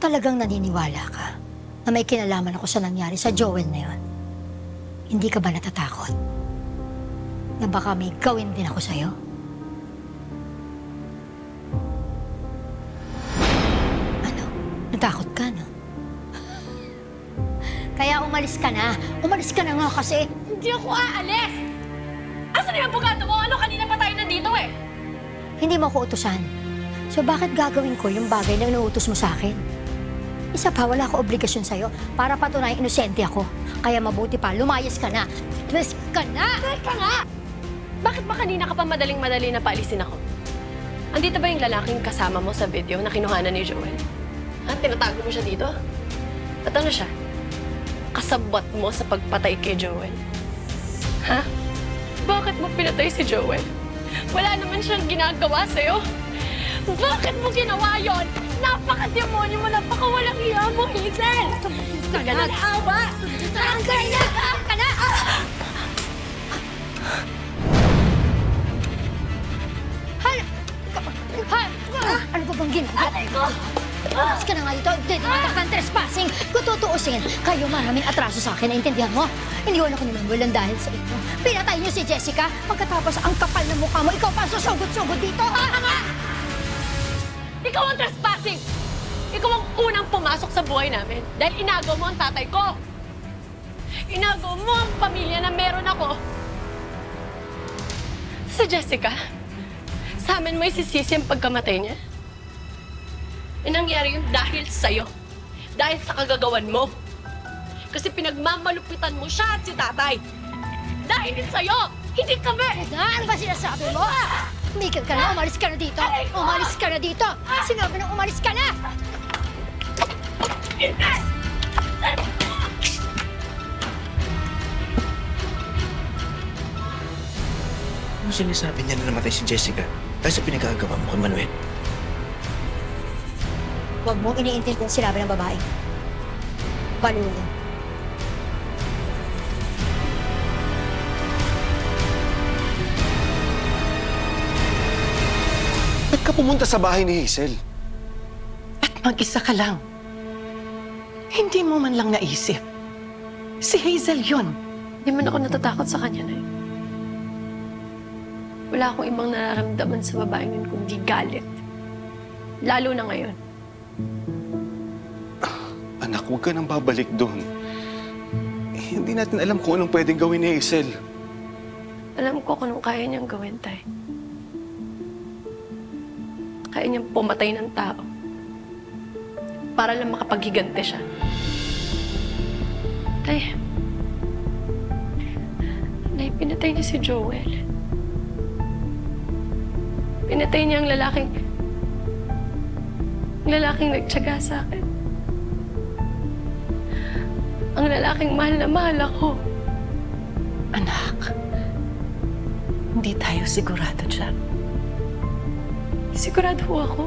talagang naniniwala ka na may kinalaman ako sa nangyari sa Joel na yon, hindi ka ba natatakot na baka may gawin din ako sa'yo? Ano? Natakot ka, no? Kaya umalis ka na. Umalis ka na nga kasi. Hindi ako aalis! Asan yung abogado mo? Ano, kanina pa tayo nandito eh! Hindi mo ako utusan. So bakit gagawin ko yung bagay na inuutos mo sa akin? Isa pa, wala ako obligasyon sa'yo para patunayan inosente ako. Kaya mabuti pa, lumayas ka na. Twist ka na! Teka nga! Bakit ba kanina ka pa madaling-madali na paalisin ako? Andito ba yung lalaking kasama mo sa video na kinuhanan ni Joel? Ha? Tinatago mo siya dito? At ano siya? Kasabot mo sa pagpatay kay Joel? Ha? Bakit mo pinatay si Joel? Wala naman siyang ginagawa sa'yo. Bakit mo ginawa yon? Napaka-demonyo mo, napaka-walang iya mo, Hazel! Ganun awa! Ang kaya ka na! Ano ba bang ginagawa? Alas ka na nga dito. Hindi naman ng trespassing. Kung tutuusin, kayo maraming atraso sa akin. Naintindihan mo? Iniwan ako ni Manuel dahil sa inyo. Pinatay niyo si Jessica. Pagkatapos ang kapal ng mukha mo, ikaw pa susugod-sugod dito. Ikaw ang trespassing! Ikaw ang unang pumasok sa buhay namin dahil inagaw mo ang tatay ko. Inagaw mo ang pamilya na meron ako. Sa Jessica, sa amin mo isisisi ang pagkamatay niya. E nangyari yun dahil sa'yo. Dahil sa kagagawan mo. Kasi pinagmamalupitan mo siya at si tatay. Dahil din sa'yo, hindi kami! Ano ba sinasabi mo? Miguel ka na, umalis ka na dito. Umalis ka na dito. Sinabi na umalis ka na. Ano sinasabi niya na namatay si Jessica dahil sa pinagagawa mo kay Manuel? Huwag mong iniintindi ang sinabi ng babae. Baliw yan. Ba't ka pumunta sa bahay ni Hazel? At mag-isa ka lang. Hindi mo man lang naisip. Si Hazel yun. Hindi man ako natatakot sa kanya na yun. Wala akong ibang nararamdaman sa babaeng yun kundi galit. Lalo na ngayon. Anak, huwag ka nang babalik doon. Hindi natin alam kung anong pwedeng gawin ni Hazel. Alam ko kung anong kaya niyang gawin, Tay. Kaya niyang pumatay ng tao. Para lang makapaghigante siya. Tay, Nay, pinatay niya si Joel. Pinatay niya ang lalaking nagtiyaga sa akin. Ang lalaking mahal na mahal ako. Anak, hindi tayo sigurado dyan. Sigurado po ako.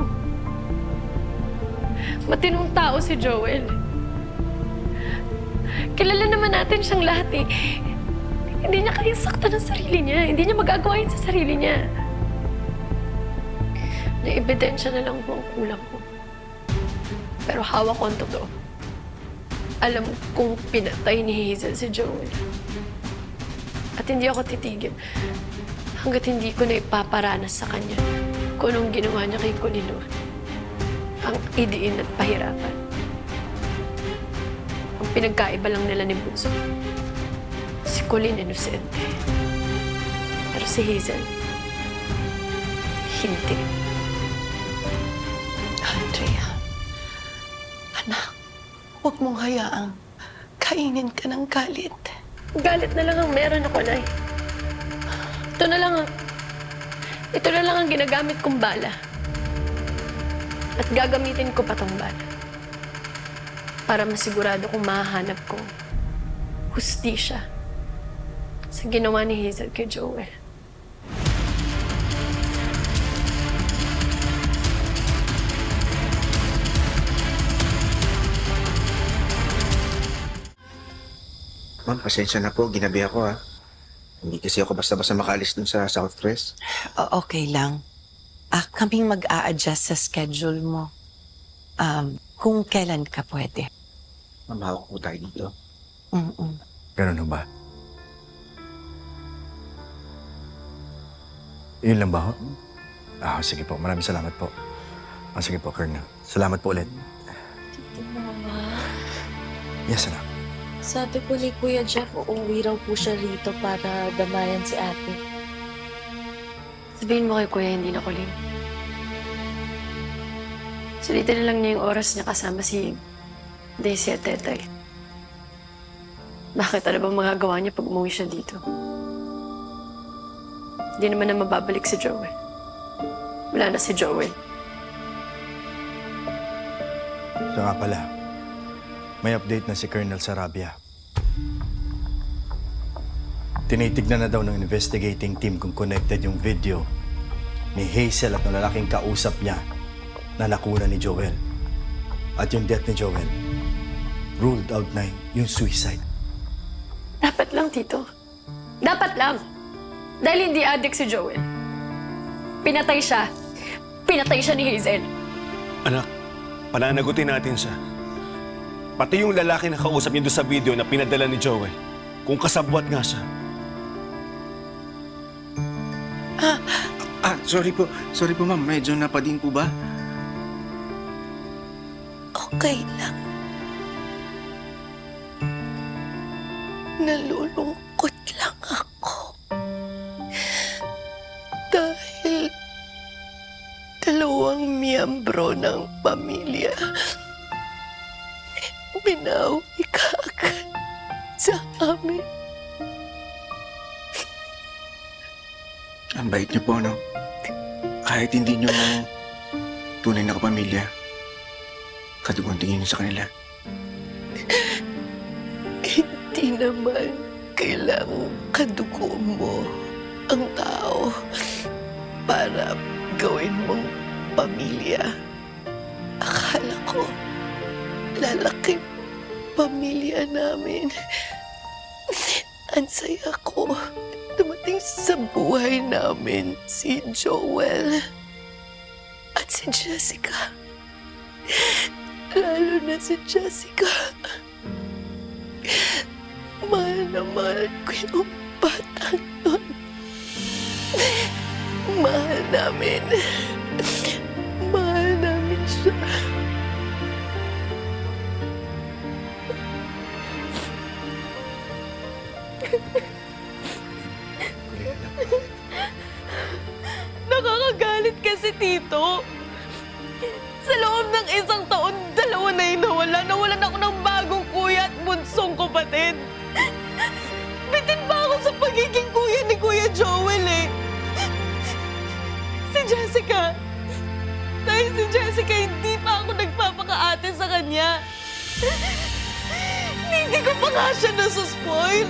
Matinong tao si Joel. Kilala naman natin siyang lahat eh. Hindi niya kaya saktan ng sarili niya. Hindi niya magagawa yun sa sarili niya. Na-ebidensya na lang po ang kulang ko. Pero hawak ko ang totoo. Alam kong pinatay ni Hazel si Joel. At hindi ako titigil hanggat hindi ko na ipaparanas sa kanya kung anong ginawa niya kay Colin. Ang idiin at pahirapan. Ang pinagkaiba lang nila ni Bunso. Si Colin inosente. Pero si Hazel, hindi. Andrea, anak, huwag mong hayaang kainin ka ng galit. Galit na lang ang meron ako, Nay. Ito na lang ang ginagamit kong bala. At gagamitin ko pa tong bala. Para masigurado kong mahahanap ko hustisya sa ginawa ni Hazel kay Joel. Ma'am, pasensya na po. Ginabi ako, ha. Hindi kasi ako basta-basta makaalis dun sa Southwest. Okay lang. Kaming mag-a-adjust sa schedule mo. Kung kailan ka pwede. Mamahawak po tayo dito. Mm-mm. Ganun ho ba? Yun lang ba ho? Sige po. Maraming salamat po. Sige po, Colonel. Salamat po ulit. Mama, Yes, anak. sabi po ni Kuya Jeff, uuwi raw po siya rito para damayan si ate. Sabihin mo kay Kuya, hindi na kuling. Sulitin na lang niya yung oras niya kasama si Daisy at Tetay. Bakit? Ano bang magagawa niya pag umuwi siya dito? Hindi naman na mababalik si Joel. Wala na si Joel. Siya nga pala, may update na si Colonel Sarabia. Tinitignan na daw ng investigating team kung connected yung video ni Hazel at ng lalaking kausap niya na nakuna ni Joel. At yung death ni Joel, ruled out na yung suicide. Dapat lang, Tito. Dapat lang. Dahil hindi addict si Joel. Pinatay siya. Pinatay siya ni Hazel. Anak, pananagutin natin siya. Pati yung lalaki na kausap niya doon sa video na pinadala ni Joel. Kung kasabwat nga siya. Sorry po. Sorry po, ma'am. Medyo napadin po ba? Okay lang. Nalulungkot lang ako. Dahil dalawang miyembro ng pamilya binawi ka agad sa amin. Ang bait niyo po, no? Kahit hindi niyo tunay na kapamilya, kadugang tingin niyo sa kanila. Hindi naman kailangang kadugo mo ang tao para gawin mong pamilya. Akala ko lalaki pamilya namin. Ang saya ko dumating sa buhay namin si Joel at si Jessica. Lalo na si Jessica. Mahal na mahal ko yung batang yun. Mahal namin. Mahal namin siya. Nakakagalit kasi, Tito. Sa loob ng isang taon, dalawa na yung nawala. Nawalan ako ng bagong kuya at bunsong kapatid. Bitin pa ako sa pagiging kuya ni Kuya Joel eh. Si Jessica. Dahil si Jessica, hindi pa ako nagpapakaate sa kanya. Hindi ko pa nga siya nasuspoil.